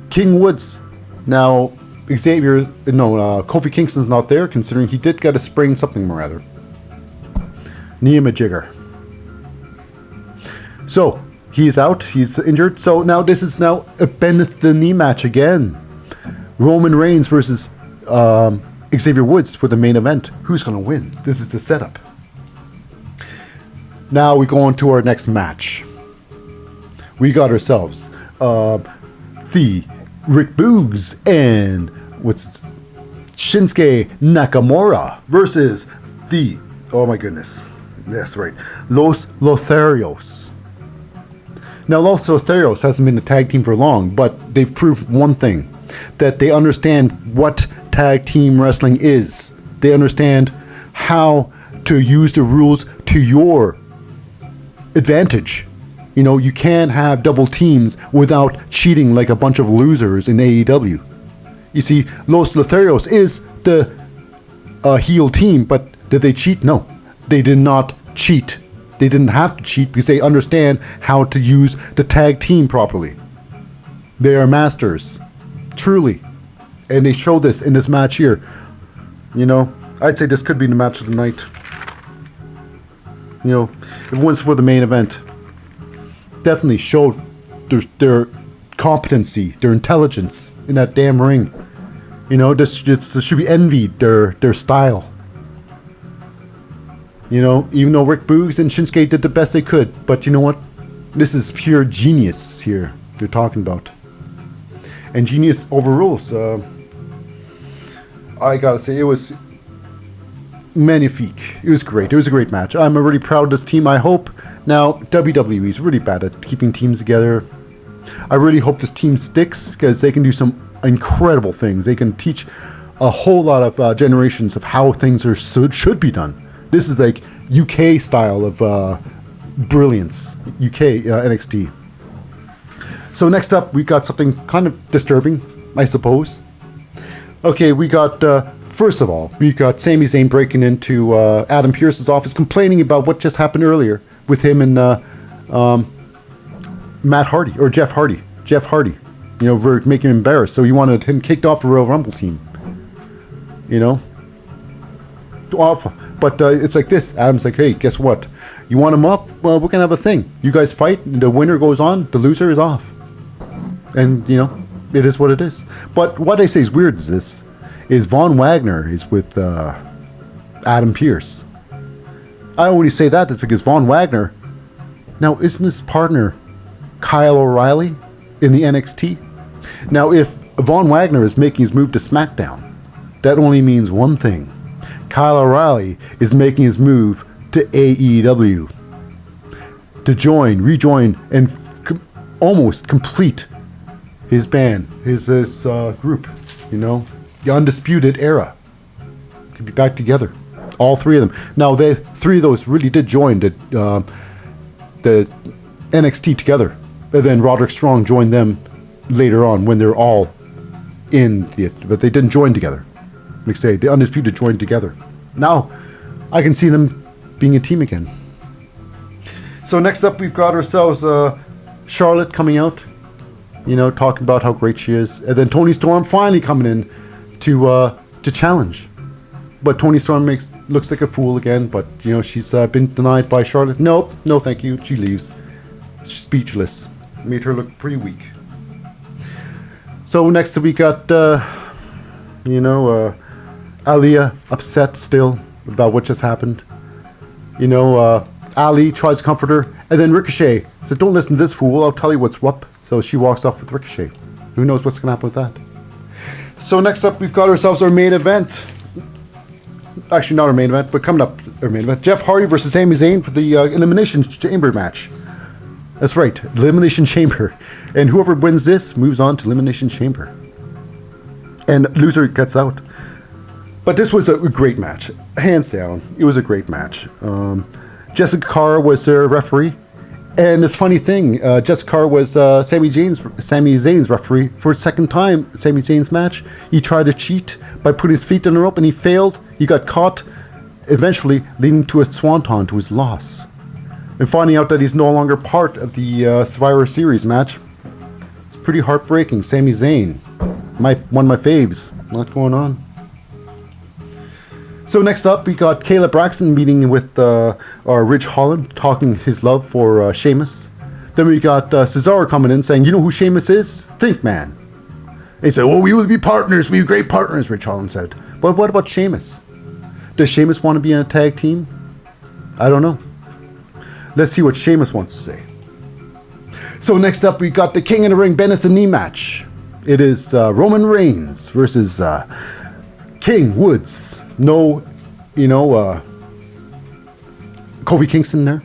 King Woods. Now, Kofi Kingston's not there, considering he did get a sprain something or other. Knee majigger. So, he's out, he's injured. So now this is now a bend the knee match again. Roman Reigns versus Xavier Woods for the main event. Who's going to win? This is the setup. Now we go on to our next match. We got ourselves the Rick Boogs and Shinsuke Nakamura versus the, oh my goodness, that's right, Los Lotharios. Now, Los Lotharios hasn't been a tag team for long, but they've proved one thing, that they understand what tag team wrestling is. They understand how to use the rules to your advantage. You know, you can't have double teams without cheating like a bunch of losers in AEW. You see, Los Lotharios is the heel team, but did they cheat? No, they did not cheat. They didn't have to cheat because they understand how to use the tag team properly. They are masters, truly. And they showed this in this match here. You know, I'd say this could be the match of the night. You know, if it was for the main event, definitely showed their competency, their intelligence in that damn ring. You know, this should be envied, their style. You know, even though Rick Boogs and Shinsuke did the best they could, but you know what? This is pure genius here they're talking about. And genius overrules. I gotta say, it was magnifique. It was great. It was a great match. I'm really proud of this team. I hope now WWE is really bad at keeping teams together. I really hope this team sticks because they can do some incredible things. They can teach a whole lot of generations of how things should be done. This is like UK style of brilliance. UK NXT. So next up, we got something kind of disturbing, I suppose. Okay, we got, first of all, we got Sami Zayn breaking into Adam Pearce's office, complaining about what just happened earlier with him and Matt Hardy, or Jeff Hardy. Jeff Hardy, you know, for making him embarrassed. So he wanted him kicked off the Royal Rumble team. You know? Awful. But it's like this. Adam's like, hey, guess what? You want him up? Well, we're going to have a thing. You guys fight, the winner goes on, the loser is off. And, you know, it is what it is. But what I say is weird is this, is Von Wagner is with Adam Pearce. I only say that is because Von Wagner, now isn't his partner Kyle O'Reilly in the NXT? Now, if Von Wagner is making his move to SmackDown, that only means one thing. Kyle O'Reilly is making his move to AEW to rejoin, and almost complete his band, his group, you know, the Undisputed Era. Could be back together, all three of them. Now, three of those really did join the NXT together, and then Roderick Strong joined them later on when they're all in but they didn't join together. Like say, the Undisputed joined together. Now, I can see them being a team again. So next up, we've got ourselves Charlotte coming out, you know, talking about how great she is, and then Toni Storm finally coming in to challenge. But Toni Storm looks like a fool again. But you know, she's been denied by Charlotte. Nope, no, thank you. She leaves, speechless. Made her look pretty weak. So next we got. You know, Aliyah upset still about what just happened. You know, Ali tries to comfort her, and then Ricochet says, don't listen to this fool, I'll tell you what's what. So she walks off with Ricochet. Who knows what's going to happen with that? So next up, we've got ourselves our main event. Actually, not our main event, but coming up, our main event. Jeff Hardy versus Sami Zayn for the Elimination Chamber match. That's right, Elimination Chamber. And whoever wins this moves on to Elimination Chamber. And loser gets out. But this was a great match. Hands down, it was a great match. Jessica Carr was their referee. And this funny thing, Jessica Carr was Sami Zayn's referee for a second time. Sami Zayn's match. He tried to cheat by putting his feet on the rope and he failed. He got caught, eventually leading to a swanton to his loss. And finding out that he's no longer part of the Survivor Series match. It's pretty heartbreaking. Sami Zayn. One of my faves. What's going on? So next up, we got Caleb Braxton meeting with Ridge Holland, talking his love for Sheamus. Then we got Cesaro coming in saying, you know who Sheamus is? Think Man. And he said, well, we will be partners. We be great partners, Ridge Holland said. But what about Sheamus? Does Sheamus want to be in a tag team? I don't know. Let's see what Sheamus wants to say. So next up, we got the King of the Ring Bend at the Knee match. It is Roman Reigns versus King Woods. No, Kofi Kingston there.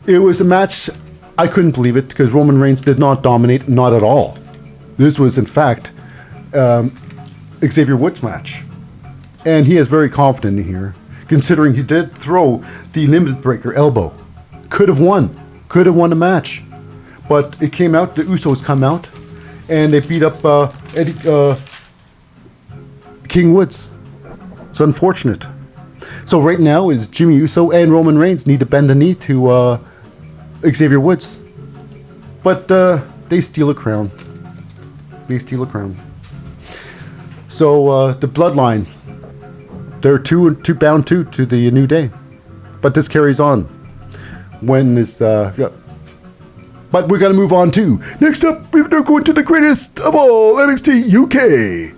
It was a match I couldn't believe it because Roman Reigns did not dominate, not at all. This was, in fact, Xavier Woods' match. And he is very confident in here, considering he did throw the limit breaker elbow. Could have won the match. But it came out, the Usos come out, and they beat up King Woods. It's unfortunate. So right now is Jimmy Uso and Roman Reigns need to bend the knee to Xavier Woods. But they steal a crown. So the Bloodline, they're bound to the New Day. But this carries on. When is yeah. But we're gonna move on to next up. We're going to the greatest of all NXT UK.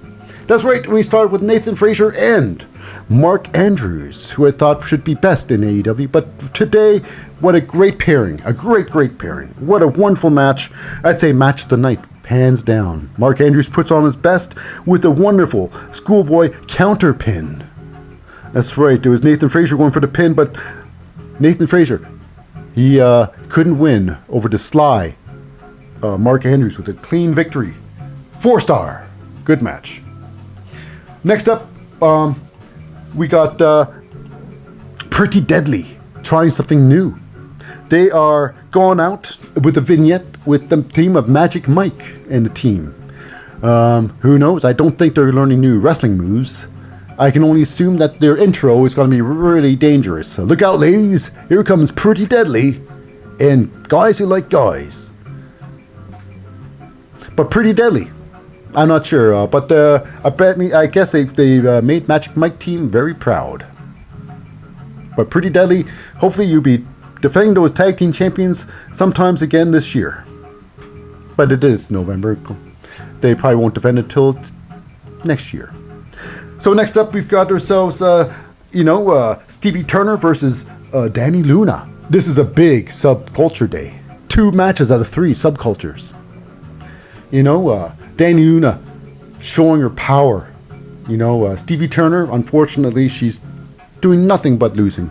That's right. We start with Nathan Frazier and Mark Andrews, who I thought should be best in AEW. But today, what a great pairing! A great pairing! What a wonderful match! I'd say match of the night, hands down. Mark Andrews puts on his best with a wonderful schoolboy counter pin. That's right. It was Nathan Frazier going for the pin, but Nathan Frazier, he couldn't win over the sly Mark Andrews with a clean victory. 4-star. Good match. Next up, we got Pretty Deadly trying something new. They are going out with a vignette with the team of Magic Mike and the team. Who knows? I don't think they're learning new wrestling moves. I can only assume that their intro is going to be really dangerous. So look out, ladies. Here comes Pretty Deadly and guys who like guys. But Pretty Deadly, I'm not sure. But I guess they made Magic Mike team very proud. But Pretty Deadly, hopefully you'll be defending those tag team champions sometimes again this year. But it is November. They probably won't defend it till next year. So next up, we've got ourselves, Stevie Turner versus Danny Luna. This is a big subculture day. 2 matches out of 3 subcultures. Danny Luna showing her power. Stevie Turner, unfortunately, she's doing nothing but losing.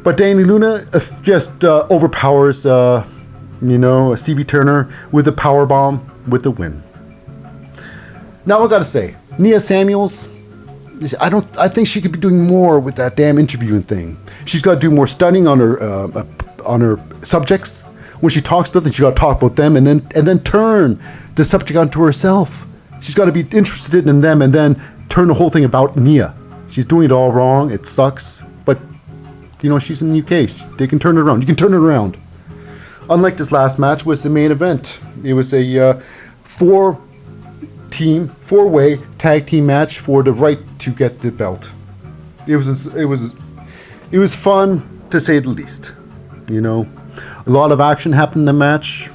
But Danny Luna just overpowers, Stevie Turner with a power bomb with the win. Now I gotta say, Nia Samuels, I think she could be doing more with that damn interviewing thing. She's got to do more studying on her subjects. When she talks about them, she got to talk about them and then turn the subject onto herself. She's got to be interested in them and then turn the whole thing about Nia. She's doing it all wrong. It sucks, but she's in the UK. They can turn it around. You can turn it around. Unlike this last match, was the main event. It was a 4-way tag team match for the right to get the belt. It was fun to say the least. A lot of action happened in the match.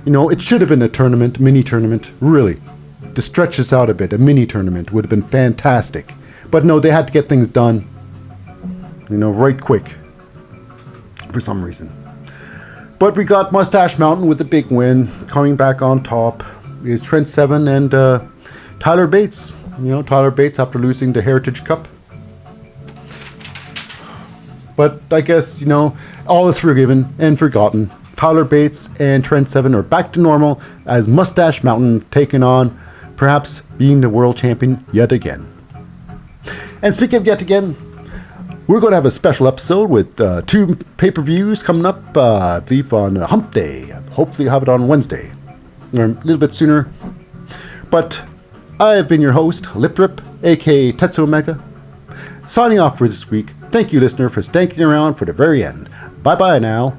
It should have been a mini tournament, really. To stretch this out a bit, a mini tournament would have been fantastic. But no, they had to get things done, right quick, for some reason. But we got Mustache Mountain with a big win, coming back on top. Is Trent Seven and Tyler Bates. Tyler Bates after losing the Heritage Cup. But I guess, all is forgiven and forgotten. Tyler Bates and Trent Seven are back to normal as Mustache Mountain taking on perhaps being the world champion yet again. And speaking of yet again, we're going to have a special episode with 2 pay-per-views coming up, I believe on Hump Day. Hopefully I'll have it on Wednesday. Or a little bit sooner. But I have been your host, Lip Drip, aka Tetsu Omega. Signing off for this week. Thank you, listener, for sticking around for the very end. Bye-bye now.